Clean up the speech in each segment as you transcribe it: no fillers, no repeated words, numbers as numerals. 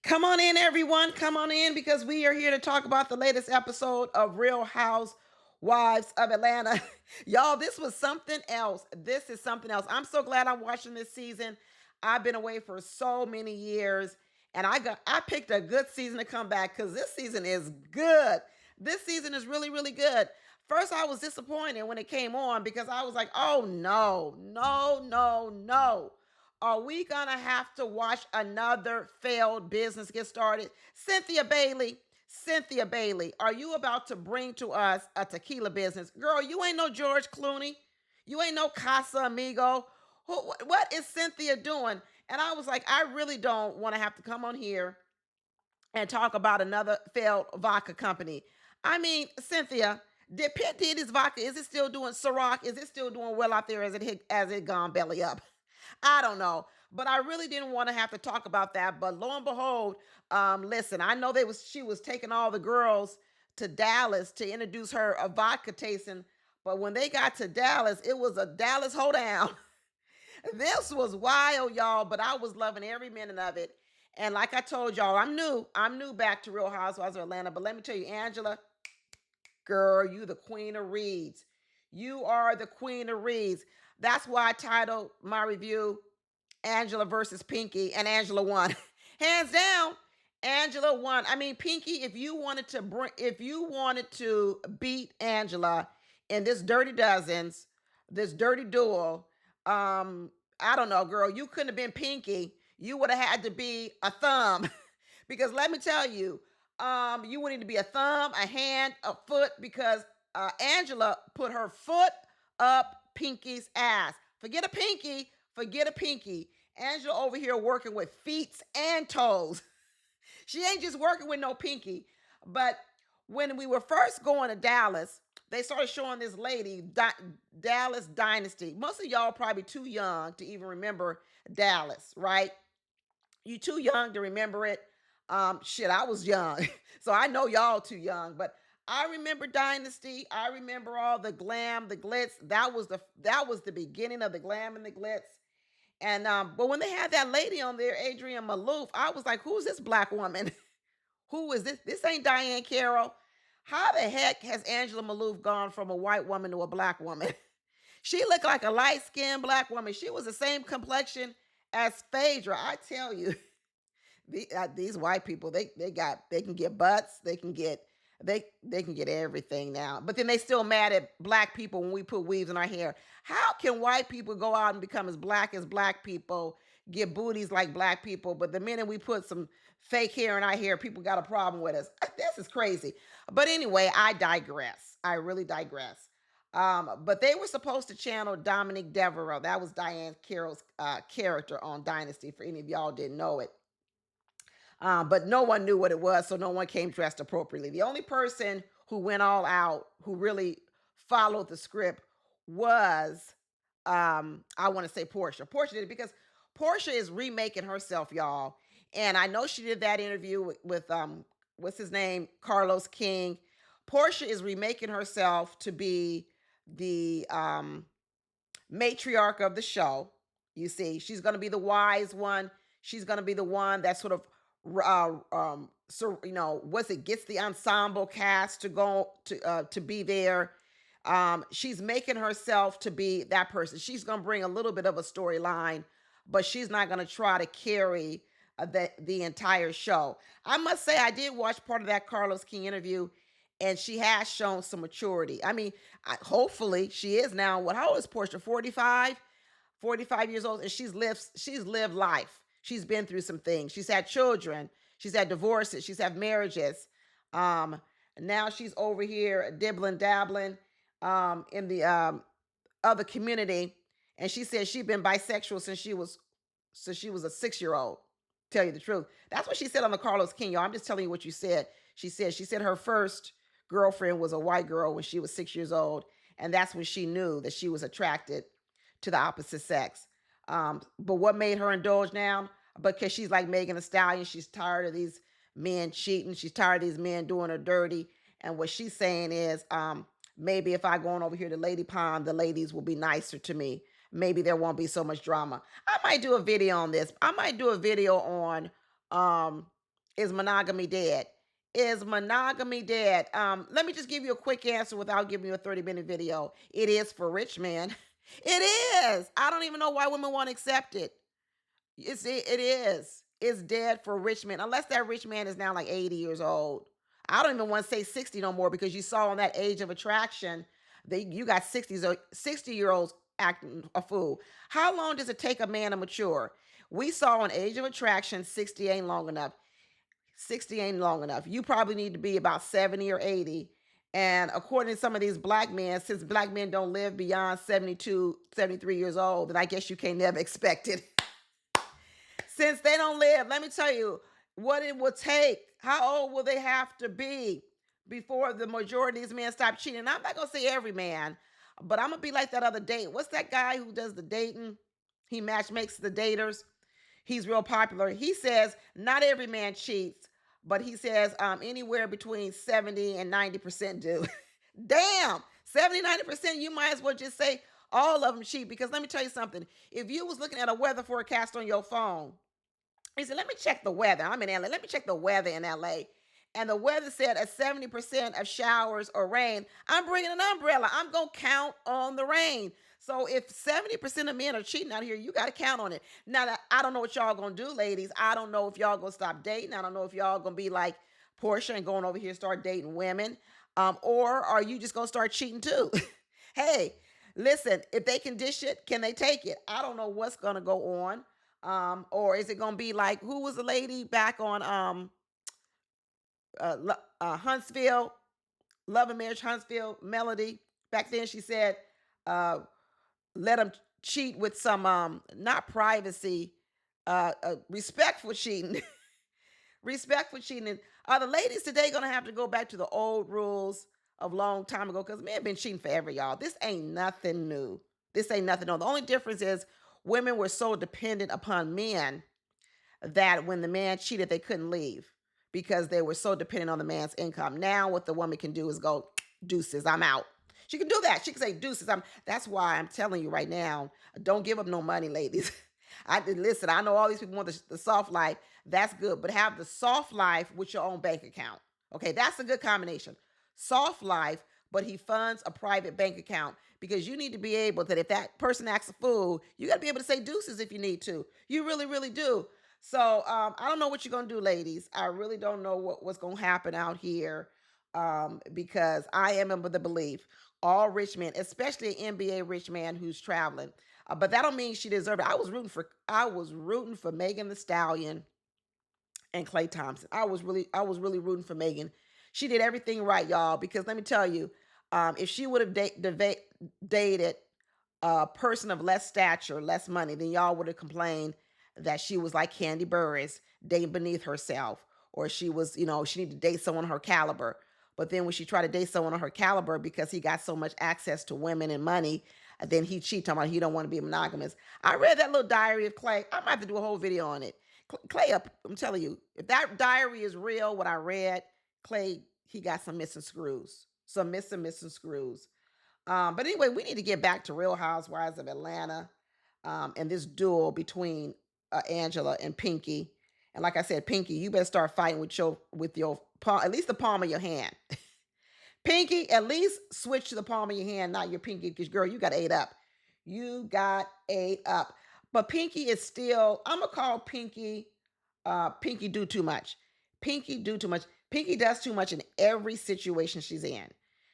Come on in, everyone. Come on in because we are here to talk about the latest episode of Real Housewives of Atlanta. Y'all, this was something else. This is something else. I'm so glad I'm watching this season. I've been away for so many years, and I picked a good season to come back because this season is good. This season is really, really good. First, I was disappointed when it came on because I was like, oh no, no, no, no. Are we gonna have to watch another failed business get started? Cynthia Bailey, are you about to bring to us a tequila business? Girl, you ain't no George Clooney. You ain't no Casa Amigo. What is Cynthia doing? And I was like, I really don't want to have to come on here and talk about another failed vodka company. I mean, Cynthia, did Pitt Diddy's vodka, is it still doing Ciroc? Is it still doing well out there as it gone belly up? I don't know. But I really didn't want to have to talk about that. But lo and behold, listen, I know she was taking all the girls to Dallas to introduce her a vodka tasting. But when they got to Dallas, it was a Dallas hoedown. This was wild, y'all, but I was loving every minute of it. And like I told y'all, I'm new. I'm new back to Real Housewives of Atlanta. But let me tell you, Angela, girl, you the queen of reads. You are the queen of reads. That's why I titled my review Angela versus Pinky, and Angela won. Hands down, Angela won. I mean, Pinky, if you wanted to beat Angela in this Dirty Dozens, this dirty duel, I don't know, girl, you couldn't have been Pinky. You would have had to be a thumb. Because let me tell you, you would need to be a thumb, a hand, a foot, because Angela put her foot up Pinky's ass. Forget a pinky, forget a pinky. Angela over here working with feet and toes. She ain't just working with no pinky. But when we were first going to Dallas, they started showing this lady, Dallas Dynasty. Most of y'all probably too young to even remember Dallas, right? You too young to remember it. Shit, I was young. So I know y'all too young, but I remember Dynasty. I remember all the glam, the glitz. That was the beginning of the glam and the glitz. And but when they had that lady on there, Adrienne Maloof, I was like, who's this black woman? Who is this? This ain't Diane Carroll. How the heck has Angela Maloof gone from a white woman to a black woman? She looked like a light-skinned black woman. She was the same complexion as Phaedra. I tell you, these white people, they can get butts, they can get everything now. But then they still mad at black people when we put weaves in our hair. How can white people go out and become as black people, get booties like black people, but the minute we put some fake hair in our hair, people got a problem with us? This is crazy. But anyway, I digress. I really digress. But they were supposed to channel Dominique Devereaux. That was Diane Carroll's character on Dynasty, for any of y'all didn't know it. But no one knew what it was, so no one came dressed appropriately. The only person who went all out, who really followed the script, was I want to say Porsha. Porsha did it because Porsha is remaking herself, y'all. And I know she did that interview with what's his name, Carlos King. Porsha is remaking herself to be the matriarch of the show. You see, she's going to be the wise one. She's going to be the one that sort of so what's it, gets the ensemble cast to go to be there. She's making herself to be that person. She's going to bring a little bit of a storyline, but she's not going to try to carry the entire show. I must say, I did watch part of that Carlos King interview, and she has shown some maturity. I mean, hopefully she is now. What, how old is Porsha? 45 years old, and she's lived life. She's been through some things. She's had children. She's had divorces. She's had marriages. Now she's over here dibbling, dabbling in the other community, and she said she's been bisexual since she was a 6-year-old. Tell you the truth, that's what she said on the Carlos King. Y'all, I'm just telling you what you said. She said her first girlfriend was a white girl when she was 6 years old, and that's when she knew that she was attracted to the opposite sex. But what made her indulge now? Because she's like Megan Thee Stallion. She's tired of these men cheating. She's tired of these men doing her dirty. And what she's saying is, maybe if I go on over here to Lady Pond, the ladies will be nicer to me. Maybe there won't be so much drama. I might do a video on this. I might do a video on Is monogamy dead? Is monogamy dead? Let me just give you a quick answer without giving you a 30-minute video. It is for rich men. It is. I don't even know why women won't accept it. It is. It's dead for rich men. Unless that rich man is now like 80 years old. I don't even want to say 60 no more because you saw on that age of attraction that you got 60-year-olds acting a fool. How long does it take a man to mature? We saw on age of attraction 60 ain't long enough. 60 ain't long enough. You probably need to be about 70 or 80. And according to some of these black men, since black men don't live beyond 72, 73 years old, then I guess you can't never expect it. Since they don't live, let me tell you what it will take. How old will they have to be before the majority of these men stop cheating? And I'm not going to say every man, but I'm going to be like that other date. What's that guy who does the dating? He match makes the daters. He's real popular. He says not every man cheats, but he says anywhere between 70 and 90% do. Damn, 70, 90%, you might as well just say all of them cheat because let me tell you something. If you was looking at a weather forecast on your phone, he said, let me check the weather. I'm in LA. Let me check the weather in LA. And the weather said at 70% of showers or rain, I'm bringing an umbrella. I'm going to count on the rain. So if 70% of men are cheating out here, you got to count on it. Now, I don't know what y'all going to do, ladies. I don't know if y'all going to stop dating. I don't know if y'all going to be like Porsha and going over here and start dating women. Or are you just going to start cheating too? Hey, listen, if they can dish it, can they take it? I don't know what's going to go on. Or is it gonna be like who was the lady back on Huntsville, Love and Marriage Huntsville, Melody? Back then she said, uh, let them cheat with some not privacy, respectful cheating. Respectful cheating. And are the ladies today gonna have to go back to the old rules of long time ago? Because men been cheating forever, y'all. This ain't nothing new. This ain't nothing new. The only difference is women were so dependent upon men that when the man cheated, they couldn't leave because they were so dependent on the man's income. Now, what the woman can do is go, deuces, I'm out. She can do that. She can say, deuces, I'm. That's why I'm telling you right now, don't give up no money, ladies. Listen. I know all these people want the soft life. That's good, but have the soft life with your own bank account. Okay, that's a good combination. Soft life, but he funds a private bank account because you need to be able that if that person asks for food, you got to be able to say deuces if you need to. You really, really do. So I don't know what you're gonna do, ladies. I really don't know what's gonna happen out here because I am of the belief all rich men, especially an NBA rich man who's traveling, but that don't mean she deserved it. I was rooting for Megan the Stallion and Clay Thompson. I was really rooting for Megan. She did everything right, y'all. Because let me tell you, if she would have dated a person of less stature, less money, then y'all would have complained that she was like Candy Burris, dating beneath herself, or she was, she needed to date someone her caliber. But then when she tried to date someone on her caliber because he got so much access to women and money, then he cheated, talking about he don't want to be monogamous. I read that little diary of Clay. I might have to do a whole video on it. Clay up, I'm telling you, if that diary is real, what I read, Clay, he got some missing screws. Some missing screws. But anyway, we need to get back to Real Housewives of Atlanta and this duel between Angela and Pinky. And like I said, Pinky, you better start fighting with your palm, at least the palm of your hand. Pinky, at least switch to the palm of your hand, not your pinky, because girl, you got 8 up. You got 8 up. But Pinky is still, I'm gonna call Pinky Pinky do too much. Pinky do too much. Pinky does too much in every situation she's in.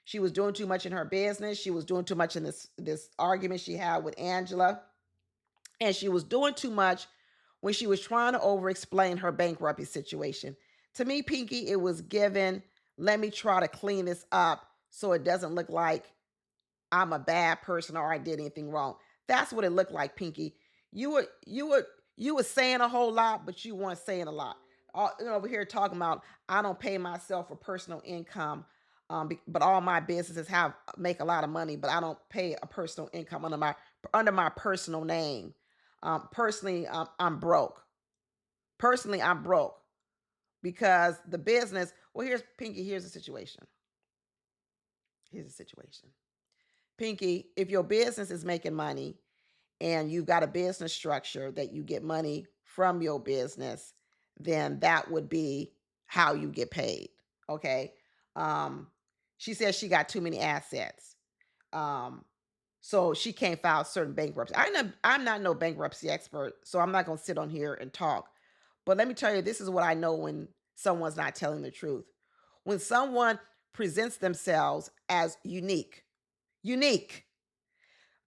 She was doing too much in her business. She was doing too much in this argument she had with Angela. And she was doing too much when she was trying to over explain her bankruptcy situation. To me, Pinky, it was given, let me try to clean this up so it doesn't look like I'm a bad person or I did anything wrong. That's what it looked like, Pinky. You were saying a whole lot, but you weren't saying a lot. Over here talking about I don't pay myself for personal income, but all my businesses have make a lot of money, but I don't pay a personal income under my personal name. Personally, I'm broke. Personally, I'm broke because the business. Well, here's Pinky. Here's the situation. Here's the situation. Pinky, if your business is making money and you've got a business structure that you get money from your business, then that would be how you get paid. Okay. Um, she says she got too many assets. Um, so she can't file certain bankruptcy. I'm not no bankruptcy expert, so I'm not gonna sit on here and talk. But let me tell you, this is what I know when someone's not telling the truth. When someone presents themselves as unique,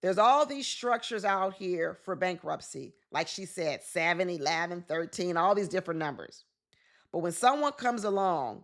there's all these structures out here for bankruptcy. Like she said, 7, 11, 13, all these different numbers. But when someone comes along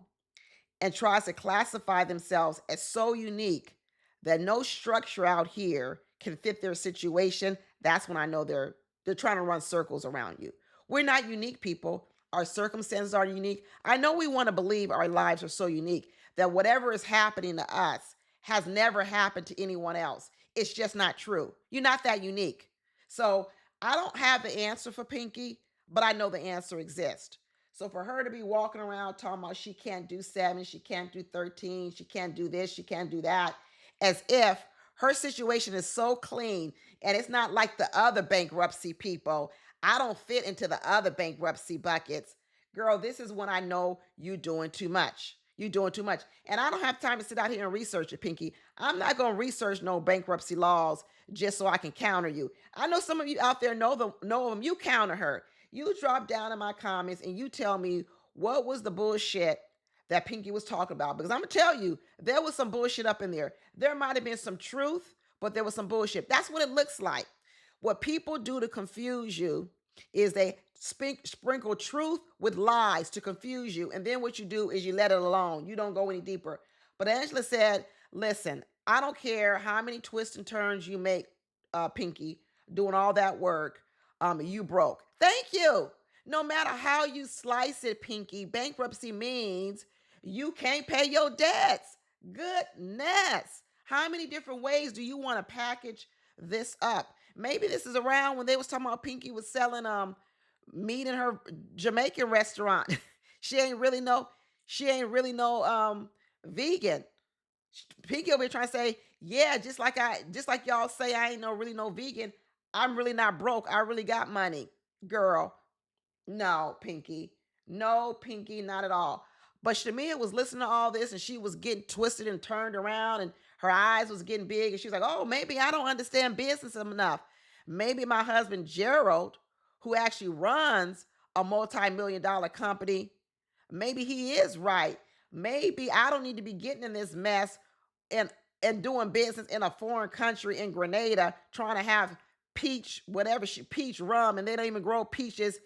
and tries to classify themselves as so unique that no structure out here can fit their situation, that's when I know they're trying to run circles around you. We're not unique people. Our circumstances are unique. I know we want to believe our lives are so unique that whatever is happening to us has never happened to anyone else. It's just not true. You're not that unique. So I don't have the answer for Pinky, but I know the answer exists. So for her to be walking around talking about she can't do 7, she can't do 13, she can't do this, she can't do that, as if her situation is so clean and it's not like the other bankruptcy people. I don't fit into the other bankruptcy buckets. Girl, this is when I know you doing too much. You doing too much. And I don't have time to sit out here and research it, Pinky. I'm not going to research no bankruptcy laws just so I can counter you. I know some of you out there know them. You counter her. You drop down in my comments and you tell me what was the bullshit that Pinky was talking about. Because I'm going to tell you, there was some bullshit up in there. There might have been some truth, but there was some bullshit. That's what it looks like. What people do to confuse you is they sprinkle truth with lies to confuse you. And then what you do is you let it alone. You don't go any deeper. But Angela said, listen, I don't care how many twists and turns you make, Pinky, doing all that work. You broke. Thank you. No matter how you slice it, Pinky, bankruptcy means you can't pay your debts. Goodness. How many different ways do you want to package this up? Maybe this is around when they was talking about Pinky was selling meat in her Jamaican restaurant. she ain't really no she ain't really no vegan. Pinky over here trying to say, yeah, just like y'all say I ain't no really no vegan. I'm really not broke. I really got money. Girl, no, Pinky. No, Pinky, not at all. But Shamia was listening to all this and she was getting twisted and turned around and her eyes was getting big and she was like, oh, maybe I don't understand business enough. Maybe my husband Gerald, who actually runs a multi-million dollar company, maybe he is right. Maybe I don't need to be getting in this mess and doing business in a foreign country in Grenada, trying to have peach rum, and they don't even grow peaches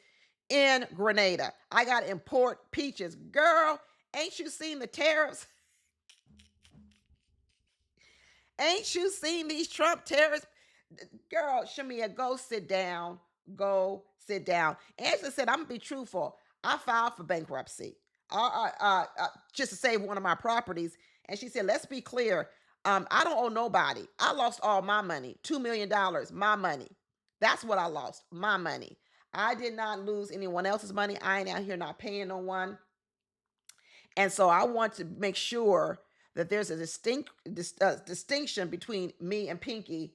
in Grenada. I got to import peaches. Girl, ain't you seen the tariffs? Ain't you seen these Trump tariffs? Girl, Shamia, go sit down. Go sit down. Angela said, I'm going to be truthful. I filed for bankruptcy just to save one of my properties. And she said, let's be clear. I don't owe nobody. I lost all my money, $2 million, my money. That's what I lost, my money. I did not lose anyone else's money. I ain't out here not paying no one. And so I want to make sure that there's a distinction between me and Pinky.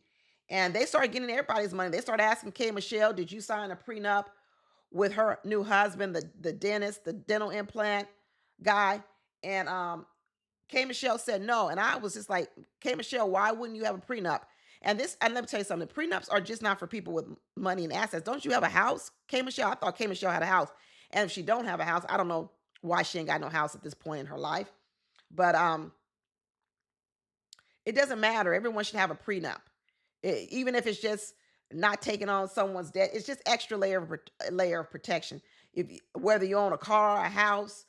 And they started getting everybody's money. They started asking K. Michelle, did you sign a prenup with her new husband, the dentist, the dental implant guy? And K. Michelle said no. And I was just like, K. Michelle, why wouldn't you have a prenup? And let me tell you something, prenups are just not for people with money and assets. Don't you have a house, K. Michelle? I thought K. Michelle had a house. And if she don't have a house, I don't know why she ain't got no house at this point in her life. But it doesn't matter. Everyone should have a prenup. Even if it's just not taking on someone's debt, it's just extra layer of protection. Whether you own a car, a house,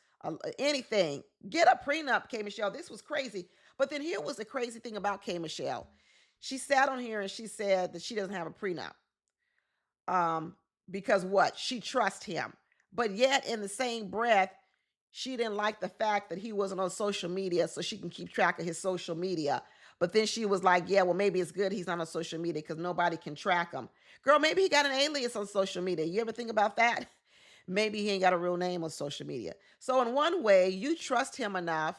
anything, get a prenup, K. Michelle. This was crazy. But then here was the crazy thing about K. Michelle. She sat on here and she said that she doesn't have a prenup. Because what? She trusts him. But yet, in the same breath, she didn't like the fact that he wasn't on social media so she can keep track of his social media. But then she was like, yeah, well, maybe it's good he's not on social media because nobody can track him. Girl, maybe he got an alias on social media. You ever think about that? Maybe he ain't got a real name on social media. So in one way, you trust him enough,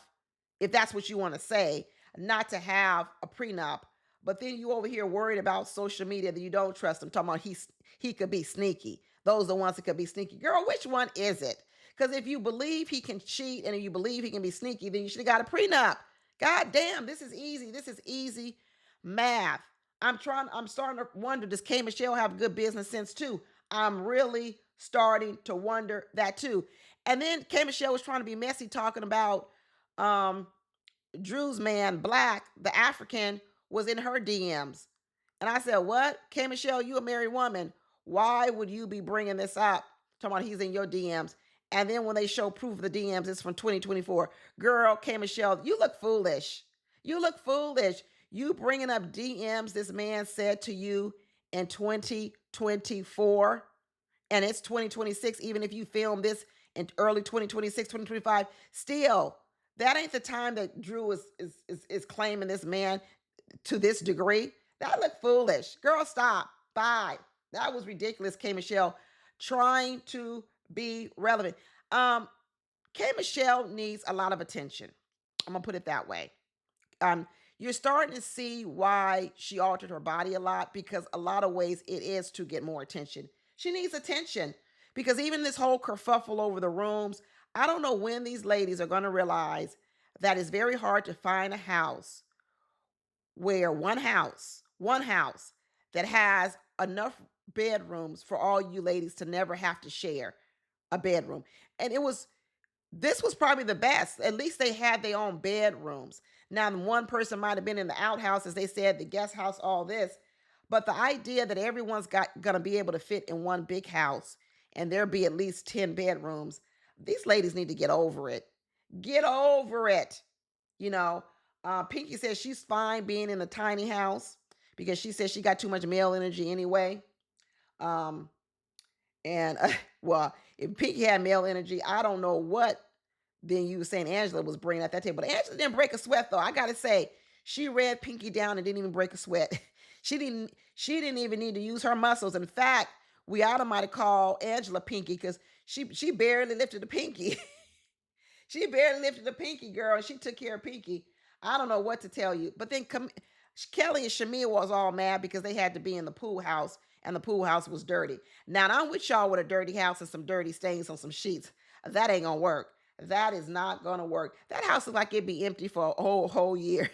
if that's what you want to say, not to have a prenup. But then you over here worried about social media that you don't trust him, talking about he could be sneaky. Those are the ones that could be sneaky. Girl, which one is it? Because if you believe he can cheat and if you believe he can be sneaky, then you should have got a prenup. God damn, this is easy. This is easy math. I'm starting to wonder, does K Michelle have good business sense too? I'm really starting to wonder that too. And then K Michelle was trying to be messy talking about um Drew's man, Black, the African, was in her DMs. And I said, what? K Michelle, you a married woman. Why would you be bringing this up? Talking about he's in your DMs. And then when they show proof of the DMs, it's from 2024. Girl, K Michelle, you look foolish. You look foolish. You bringing up DMs this man said to you in 2024, and it's 2026, even if you film this in early 2026, 2025, still, that ain't the time that Drew is claiming this man to this degree. That looked foolish. Girl, stop. Bye. That was ridiculous, K Michelle, trying to be relevant. Um, K Michelle needs a lot of attention. I'm gonna put it that way. um, you're starting to see why she altered her body a lot, because a lot of ways it is to get more attention. She needs attention because even this whole kerfuffle over the rooms, I don't know when these ladies are going to realize that it's very hard to find a house where one house that has enough bedrooms for all you ladies to never have to share a bedroom. And this was probably the best. At least they had their own bedrooms. Now, one person might have been in the outhouse, as they said, the guest house, all this. But the idea that everyone's gonna be able to fit in one big house and there be at least 10 bedrooms, these ladies need to get over it. Get over it. You know, Pinky says she's fine being in a tiny house because she says she got too much male energy anyway. Um, and well, if Pinky had male energy, I don't know what then you were saying Angela was bringing at that table. But Angela didn't break a sweat though. I gotta say, she read Pinky down and didn't even break a sweat. She didn't even need to use her muscles. In fact, we ought to might have called Angela Pinky because she barely lifted the pinky. She barely lifted the pinky, girl, and she took care of Pinky. I don't know what to tell you. But then Kelly and Shamia was all mad because they had to be in the pool house and the pool house was dirty. Now, I'm with y'all with a dirty house and some dirty stains on some sheets. That ain't gonna work. That is not gonna work. That house is like it'd be empty for a whole year.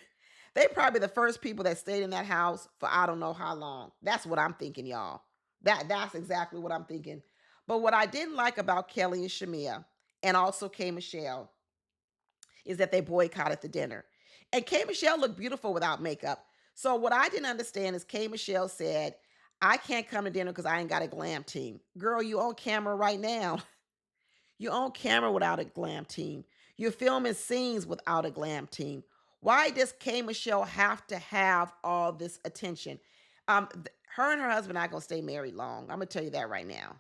They probably the first people that stayed in that house for I don't know how long. That's what I'm thinking, y'all. That's exactly what I'm thinking. But what I didn't like about Kelly and Shamia, and also K Michelle, is that they boycotted the dinner. And K Michelle looked beautiful without makeup. So what I didn't understand is K Michelle said, I can't come to dinner because I ain't got a glam team. Girl, you on camera right now. You're on camera without a glam team. You're filming scenes without a glam team. Why does K Michelle have to have all this attention? Her and her husband are not gonna stay married long. I'm gonna tell you that right now.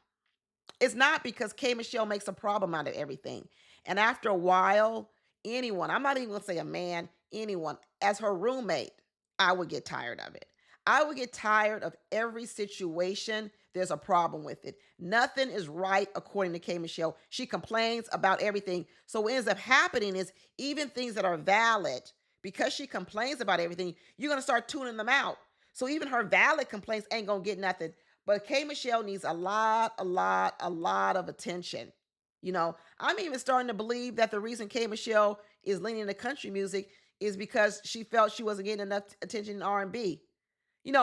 It's not because K Michelle makes a problem out of everything. And after a while, anyone, I'm not even gonna say a man, anyone, as her roommate, I would get tired of it. I would get tired of every situation. There's a problem with it. Nothing is right according to K Michelle. She complains about everything. So what ends up happening is even things that are valid, because she complains about everything, you're gonna start tuning them out. So even her valid complaints ain't gonna get nothing. But K Michelle needs a lot of attention. I'm even starting to believe that the reason K Michelle is leaning into country music is because she felt she wasn't getting enough attention in R&B.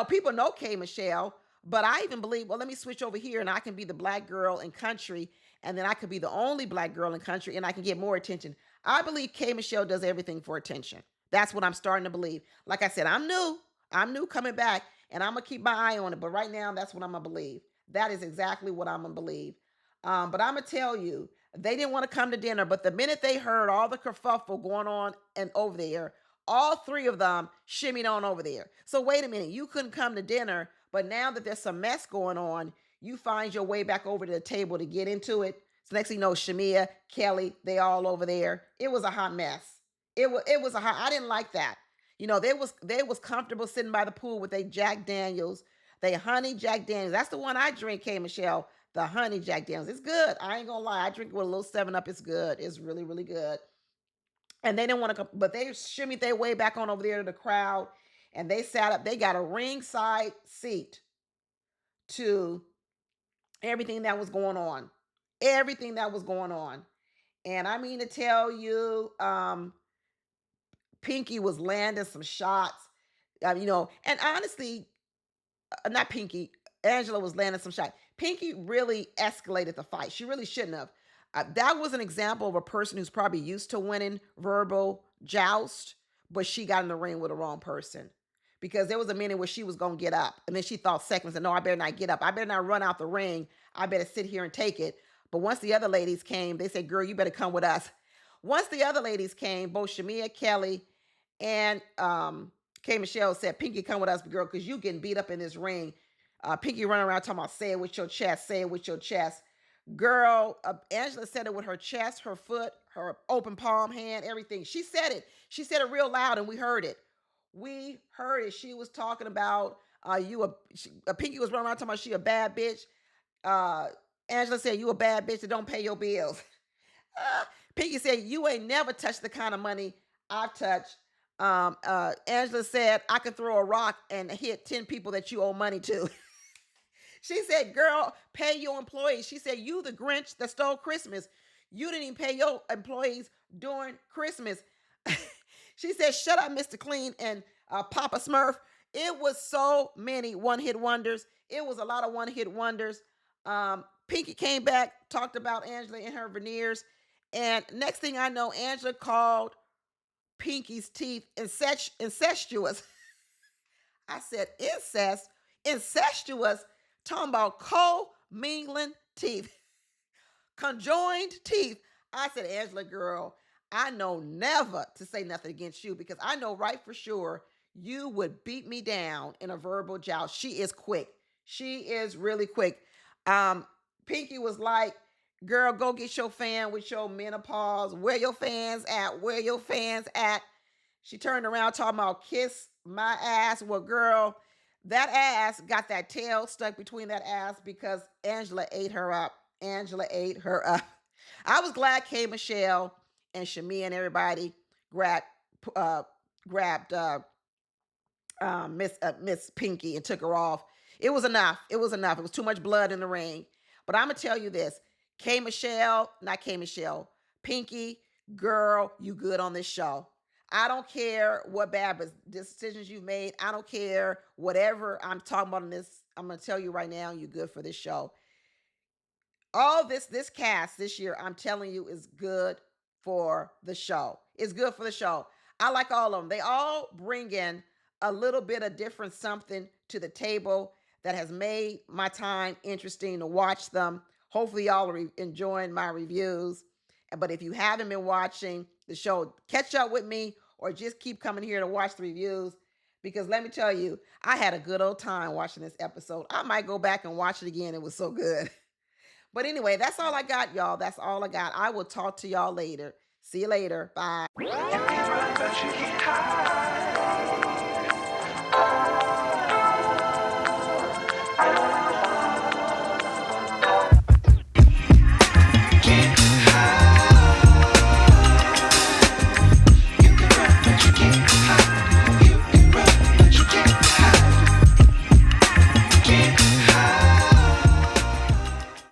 People know K Michelle, but I even believe, well, let me switch over here and I can be the black girl in country, and then I could be the only black girl in country and I can get more attention. I believe K Michelle does everything for attention. That's what I'm starting to believe. Like I said, I'm new. I'm new coming back, and I'm gonna keep my eye on it. But right now, that's what I'm gonna believe. That is exactly what I'm gonna believe. But I'm gonna tell you, they didn't want to come to dinner. But the minute they heard all the kerfuffle going on and over there, all three of them shimmied on over there. So wait a minute, you couldn't come to dinner, but now that there's some mess going on, you find your way back over to the table to get into it. So next thing you know, Shamia, Kelly, they all over there. It was a hot mess. It was a hot. I didn't like that. They was comfortable sitting by the pool with their Jack Daniels, they honey Jack Daniels. That's the one I drink, K Michelle. The honey Jack Daniels. It's good. I ain't gonna lie. I drink it with a little 7 Up. It's good. It's really, really good. And they didn't want to come, but they shimmied their way back on over there to the crowd, and they sat up. They got a ringside seat to everything that was going on. Everything that was going on. And I mean to tell you, Pinky was landing some shots. And honestly, not Pinky, Angela was landing some shots. Pinky really escalated the fight. She really shouldn't have. That was an example of a person who's probably used to winning verbal joust, but she got in the ring with the wrong person. Because there was a minute where she was going to get up, and then she thought seconds, and no, I better not get up. I better not run out the ring. I better sit here and take it. But once the other ladies came, they said, girl, you better come with us. Once the other ladies came, both Shamia, Kelly, and K. Michelle said, Pinky, come with us, girl, because you getting beat up in this ring. Pinky running around talking about, say it with your chest, say it with your chest. Girl, Angela said it with her chest, her foot, her open palm hand, everything. She said it. She said it real loud, and we heard it. We heard it. She was talking about Pinky was running around talking about she a bad bitch. Uh, Angela said, you a bad bitch that don't pay your bills. Pinky said, you ain't never touched the kind of money I've touched. Angela said, I can throw a rock and hit 10 people that you owe money to. She said, girl, pay your employees. She said, you the Grinch that stole Christmas. You didn't even pay your employees during Christmas. She said, shut up, Mr. Clean and Papa Smurf. It was so many one-hit wonders. It was a lot of one-hit wonders. Pinky came back, talked about Angela and her veneers. And next thing I know, Angela called Pinky's teeth incestuous. I said, incestuous, talking about co-mingling teeth, conjoined teeth. I said, Angela, girl, I know never to say nothing against you because I know right for sure you would beat me down in a verbal joust. She is quick. She is really quick. Pinky was like, girl, go get your fan with your menopause. Where your fans at? Where your fans at? She turned around talking about kiss my ass. Well, girl, that ass got that tail stuck between that ass because Angela ate her up. Angela ate her up. I was glad K. Michelle and Shamia and everybody grabbed grabbed Miss Pinky and took her off. It was enough. It was enough. It was too much blood in the ring. But I'm gonna tell you this: K. Michelle, not K. Michelle, Pinky, girl, you good on this show. I don't care what bad decisions you made. I don't care whatever I'm talking about in this. I'm gonna tell you right now, you're good for this show. All this cast this year, I'm telling you, is good for the show. It's good for the show. I like all of them. They all bring in a little bit of different something to the table that has made my time interesting to watch them. Hopefully, y'all are enjoying my reviews. But if you haven't been watching the show, catch up with me or just keep coming here to watch the reviews. Because let me tell you, I had a good old time watching this episode. I might go back and watch it again. It was so good. But anyway, that's all I got, y'all. That's all I got. I will talk to y'all later. See you later. Bye.